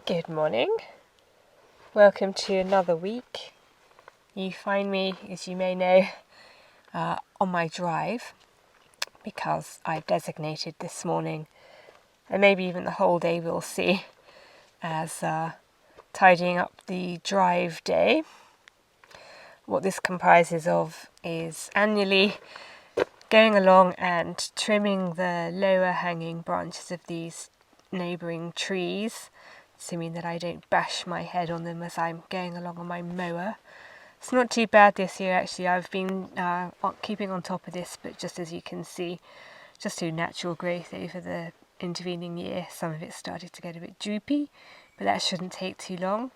Good morning. Welcome to another week. You find me, as you may know, on my drive because I've designated this morning, and maybe even the whole day we'll see, as tidying up the drive day. What this comprises of is annually going along and trimming the lower hanging branches of these neighbouring trees, assuming that I don't bash my head on them as I'm going along on my mower. It's not too bad this year actually. I've been keeping on top of this, but just as you can see, just through natural growth over the intervening year, some of it started to get a bit droopy, but that shouldn't take too long.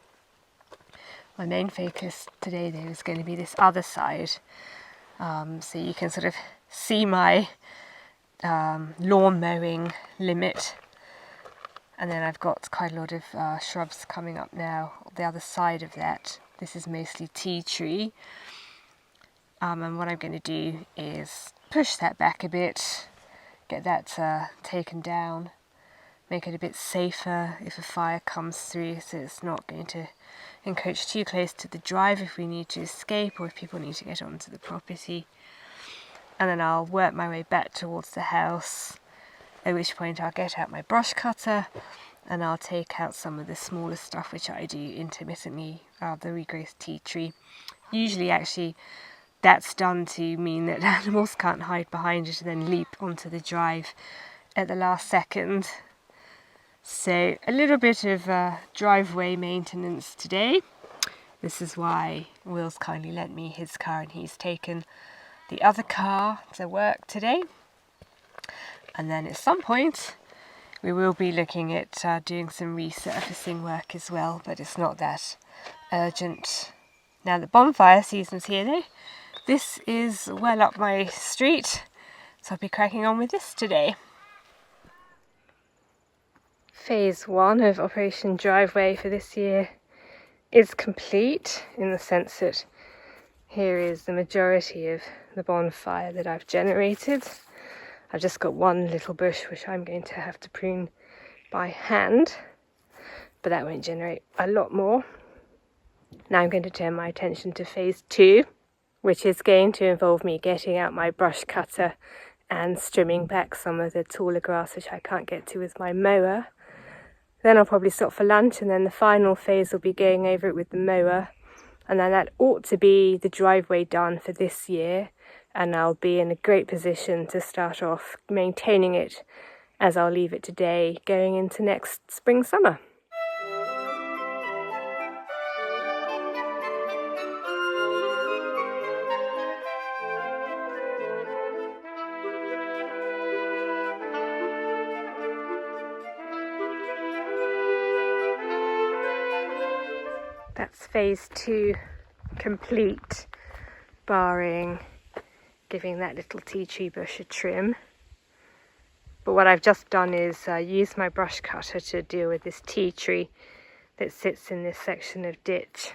My main focus today though is going to be this other side, so you can sort of see my lawn mowing limit. And then I've got quite a lot of shrubs coming up now. The other side of that, this is mostly tea tree. And what I'm going to do is push that back a bit, get that taken down, make it a bit safer if a fire comes through, so it's not going to encroach too close to the drive if we need to escape or if people need to get onto the property. And then I'll work my way back towards the house, at which point I'll get out my brush cutter and I'll take out some of the smaller stuff which I do intermittently, the regrowth tea tree. Usually actually that's done to mean that animals can't hide behind it and then leap onto the drive at the last second. So a little bit of driveway maintenance today. This is why Will's kindly lent me his car and he's taken the other car to work today. And then at some point we will be looking at doing some resurfacing work as well, but it's not that urgent. Now that bonfire season's here though, this is well up my street, so I'll be cracking on with this today. Phase 1 of Operation Driveway for this year is complete, in the sense that here is the majority of the bonfire that I've generated. I've just got one little bush which I'm going to have to prune by hand, but that won't generate a lot more. Now I'm going to turn my attention to phase 2, which is going to involve me getting out my brush cutter and trimming back some of the taller grass which I can't get to with my mower. Then I'll probably stop for lunch, and then the final phase will be going over it with the mower, and then that ought to be the driveway done for this year. And I'll be in a great position to start off maintaining it as I'll leave it today going into next spring-summer. That's phase 2 complete, barring giving that little tea tree bush a trim. But what I've just done is use my brush cutter to deal with this tea tree that sits in this section of ditch.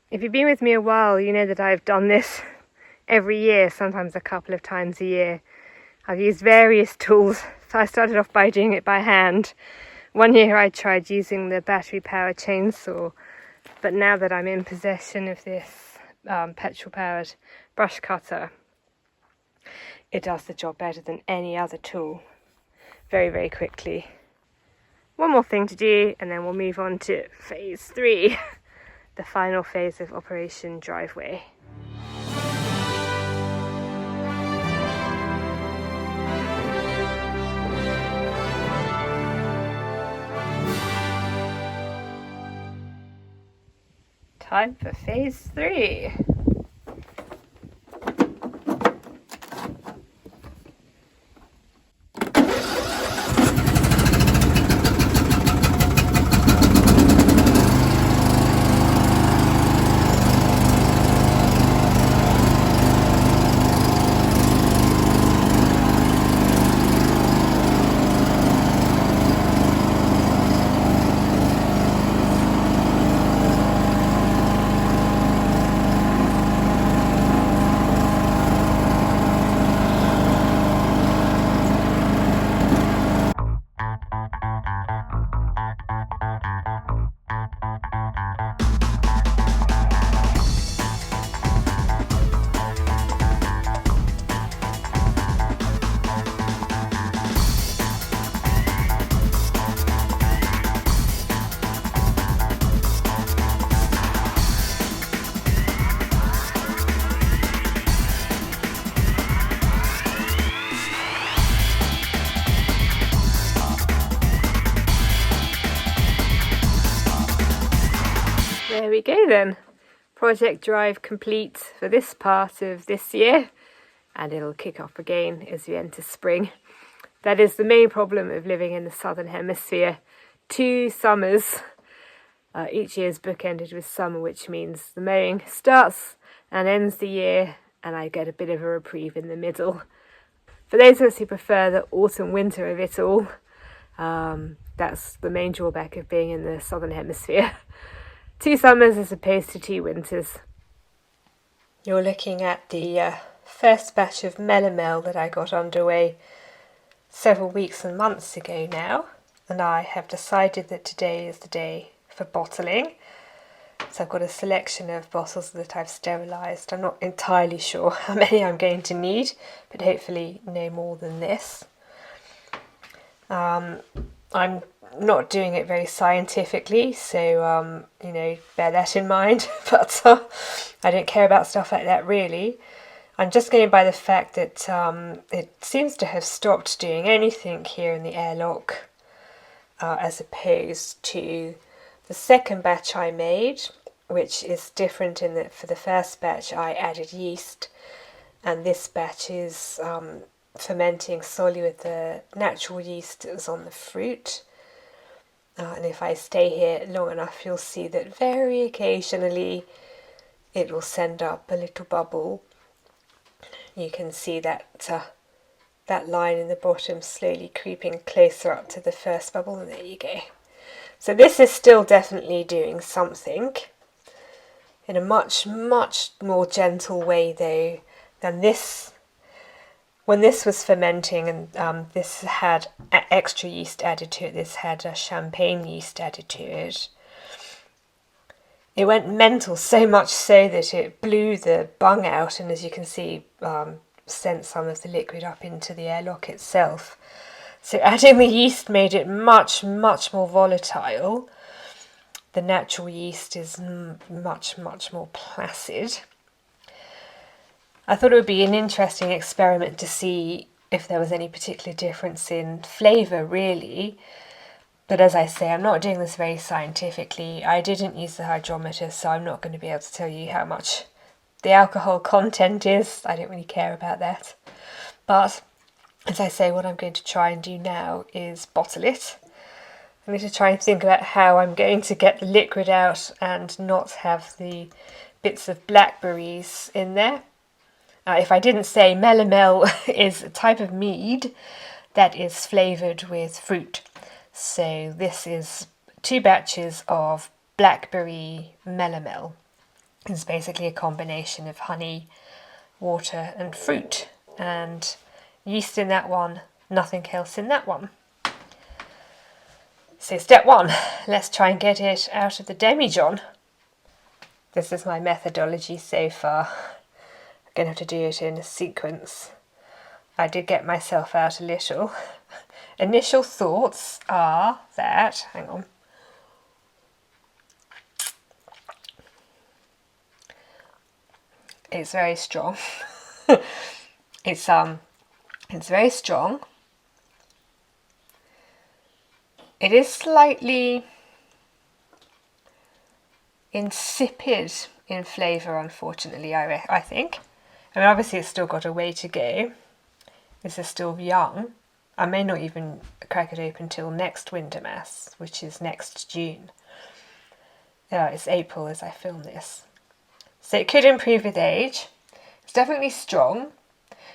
If you've been with me a while, you know that I've done this every year, sometimes a couple of times a year. I've used various tools. So I started off by doing it by hand. One year I tried using the battery powered chainsaw, but now that I'm in possession of this petrol powered brush cutter, it does the job better than any other tool, very, very quickly. One more thing to do and then we'll move on to phase 3, the final phase of Operation Driveway. Time for phase 3. we go then. Project drive complete for this part of this year, and it'll kick off again as we enter spring. That is the main problem of living in the southern hemisphere. 2 summers. Each year is bookended with summer, which means the mowing starts and ends the year, and I get a bit of a reprieve in the middle. For those of us who prefer the autumn-winter of it all, that's the main drawback of being in the southern hemisphere. 2 summers as opposed to 2 winters. You're looking at the first batch of Melomel that I got underway several weeks and months ago now, and I have decided that today is the day for bottling. So I've got a selection of bottles that I've sterilised. I'm not entirely sure how many I'm going to need, but hopefully no more than this. I'm not doing it very scientifically, so bear that in mind. But I don't care about stuff like that really. I'm just going by the fact that it seems to have stopped doing anything here in the airlock, as opposed to the second batch I made, which is different in that for the first batch I added yeast, and this batch is fermenting solely with the natural yeast that was on the fruit. And if I stay here long enough, you'll see that very occasionally it will send up a little bubble. You can see that line in the bottom slowly creeping closer up to the first bubble, and there you go. So this is still definitely doing something, in a much, much more gentle way though than this. When this was fermenting, and this had extra yeast added to it, this had champagne yeast added to it. It went mental, so much so that it blew the bung out, and as you can see, sent some of the liquid up into the airlock itself. So adding the yeast made it much, much more volatile. The natural yeast is much, much more placid. I thought it would be an interesting experiment to see if there was any particular difference in flavour, really. But as I say, I'm not doing this very scientifically. I didn't use the hydrometer, so I'm not going to be able to tell you how much the alcohol content is. I don't really care about that. But as I say, what I'm going to try and do now is bottle it. I'm going to try and think about how I'm going to get the liquid out and not have the bits of blackberries in there. If I didn't say, Melomel is a type of mead that is flavoured with fruit. So this is 2 batches of blackberry Melomel. It's basically a combination of honey, water and fruit, and yeast in that one, nothing else in that one. So step 1, let's try and get it out of the demijohn. This is my methodology so far. I'm going to have to do it in a sequence. I did get myself out a little. Initial thoughts are that, hang on. It's very strong. It's very strong. It is slightly insipid in flavour, unfortunately, I think. I mean, obviously it's still got a way to go. This is still young. I may not even crack it open till next Wintermas, which is next June. It's April as I film this. So it could improve with age. It's definitely strong.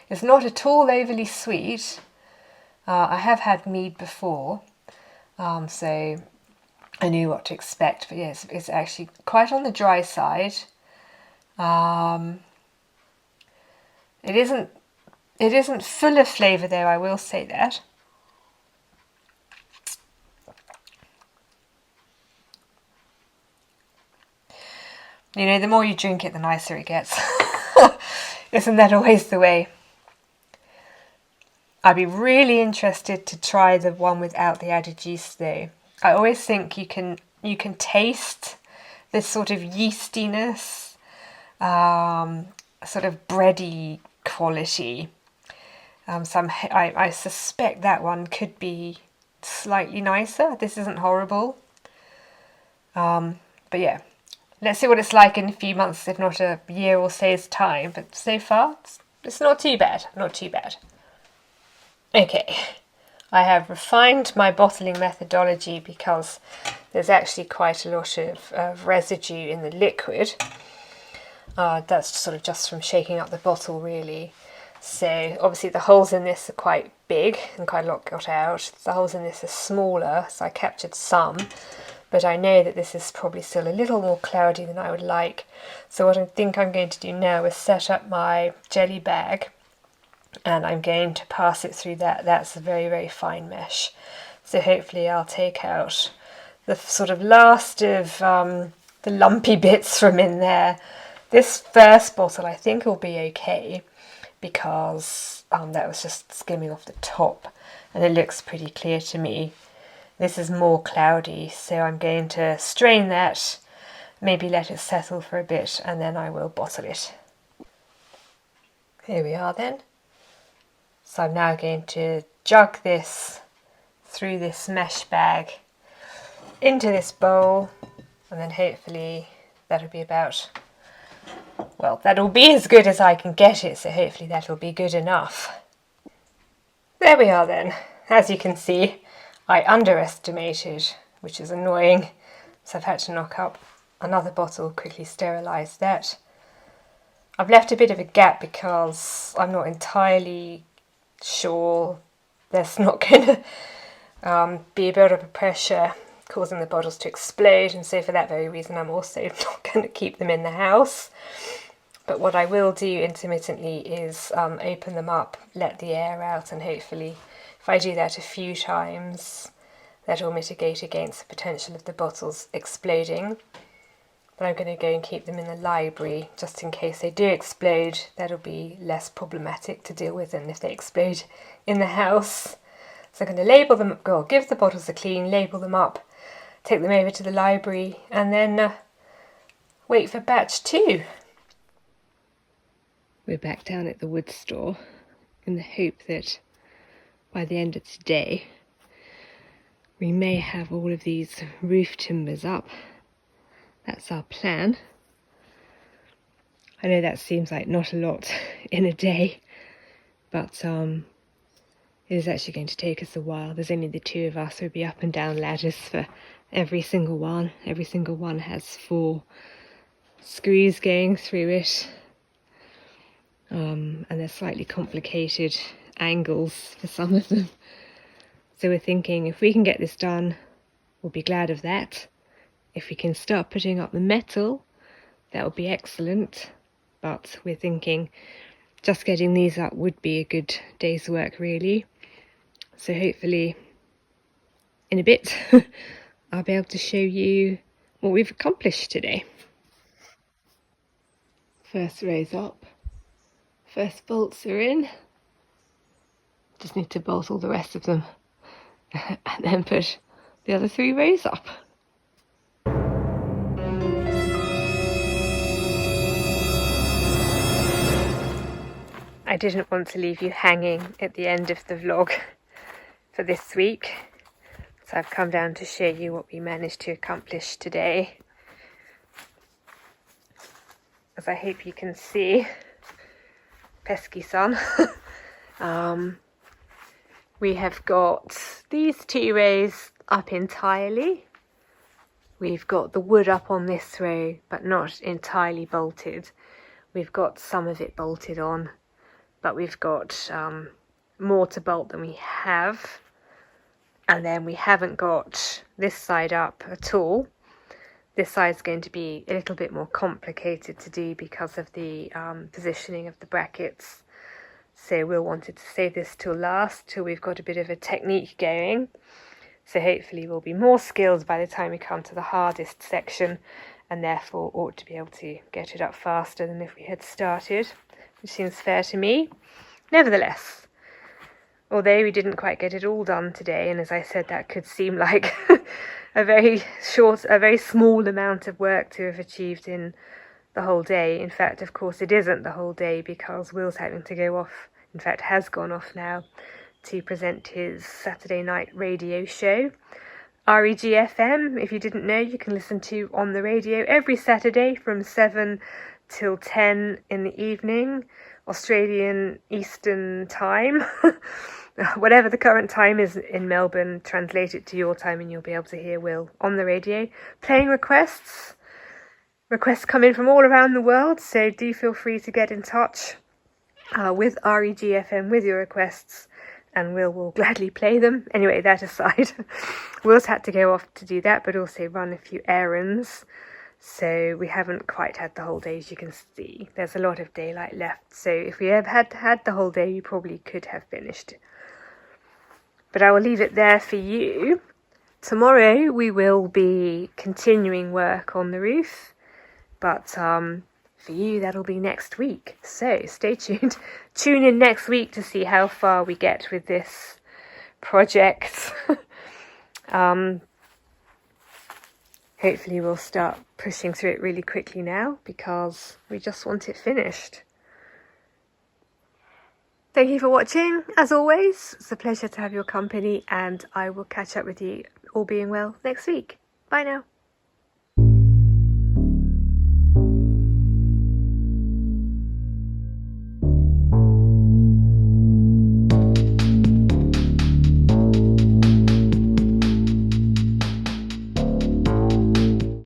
It's not at all overly sweet. I have had mead before, so I knew what to expect. But yes, it's actually quite on the dry side. It isn't full of flavour though, I will say that. You know, the more you drink it, the nicer it gets. Isn't that always the way? I'd be really interested to try the one without the added yeast though. I always think you can taste this sort of yeastiness, sort of bready quality. I suspect that one could be slightly nicer. This isn't horrible. But yeah, let's see what it's like in a few months, if not a year or so's time. But so far, it's not too bad, not too bad. Okay, I have refined my bottling methodology because there's actually quite a lot of residue in the liquid. That's sort of just from shaking up the bottle, really. So obviously the holes in this are quite big and quite a lot got out. The holes in this are smaller, so I captured some. But I know that this is probably still a little more cloudy than I would like. So what I think I'm going to do now is set up my jelly bag, and I'm going to pass it through that. That's a very, very fine mesh. So hopefully I'll take out the sort of last of the lumpy bits from in there. This first bottle I think will be okay because that was just skimming off the top, and it looks pretty clear to me. This is more cloudy, so I'm going to strain that, maybe let it settle for a bit, and then I will bottle it. Here we are then. So I'm now going to jug this through this mesh bag into this bowl, and then hopefully that'll be about, well, that'll be as good as I can get it, so hopefully that'll be good enough. There we are then. As you can see, I underestimated, which is annoying, so I've had to knock up another bottle, quickly sterilise that. I've left a bit of a gap because I'm not entirely sure there's not going to be a build-up of pressure causing the bottles to explode, and so for that very reason I'm also not going to keep them in the house. But what I will do intermittently is open them up, let the air out, and hopefully if I do that a few times that will mitigate against the potential of the bottles exploding. But I'm going to go and keep them in the library just in case they do explode. That'll be less problematic to deal with than if they explode in the house. So I'm going to label them, give the bottles a clean, label them up, take them over to the library, and then wait for batch 2. We're back down at the wood store in the hope that by the end of today we may have all of these roof timbers up. That's our plan. I know that seems like not a lot in a day, but it is actually going to take us a while. There's only the 2 of us. We'll be up and down ladders for every single one. Every single one has 4 screws going through it. And they're slightly complicated angles for some of them. So we're thinking if we can get this done, we'll be glad of that. If we can start putting up the metal, that would be excellent. But we're thinking just getting these up would be a good day's work, really. So hopefully in a bit I'll be able to show you what we've accomplished today. First row's up. First bolts are in. Just need to bolt all the rest of them and then put the other 3 rows up. I didn't want to leave you hanging at the end of the vlog for this week, so I've come down to show you what we managed to accomplish today. As I hope you can see, pesky sun. We have got these 2 rows up entirely. We've got the wood up on this row, but not entirely bolted. We've got some of it bolted on, but we've got more to bolt than we have. And then we haven't got this side up at all. This side's going to be a little bit more complicated to do because of the positioning of the brackets. So we'll wanted to save this till last, till we've got a bit of a technique going. So hopefully we'll be more skilled by the time we come to the hardest section, and therefore ought to be able to get it up faster than if we had started, which seems fair to me. Nevertheless, although we didn't quite get it all done today, and as I said, that could seem like a very small amount of work to have achieved in the whole day. In fact, of course, it isn't the whole day because Will's having to go off, in fact has gone off now, to present his Saturday night radio show. REG-FM, if you didn't know, you can listen to on the radio every Saturday from 7 till 10 in the evening, Australian Eastern Time. Whatever the current time is in Melbourne, translate it to your time and you'll be able to hear Will on the radio playing requests. Requests come in from all around the world, so do feel free to get in touch with REG-FM with your requests, and Will gladly play them. Anyway, that aside, Will's had to go off to do that, but also run a few errands. So we haven't quite had the whole day, as you can see. There's a lot of daylight left. So if we had had the whole day, we probably could have finished. But I will leave it there for you. Tomorrow we will be continuing work on the roof. But for you, that'll be next week. So stay tuned. Tune in next week to see how far we get with this project. Hopefully we'll start pushing through it really quickly now because we just want it finished. Thank you for watching. As always, it's a pleasure to have your company, and I will catch up with you, all being well, next week. Bye now.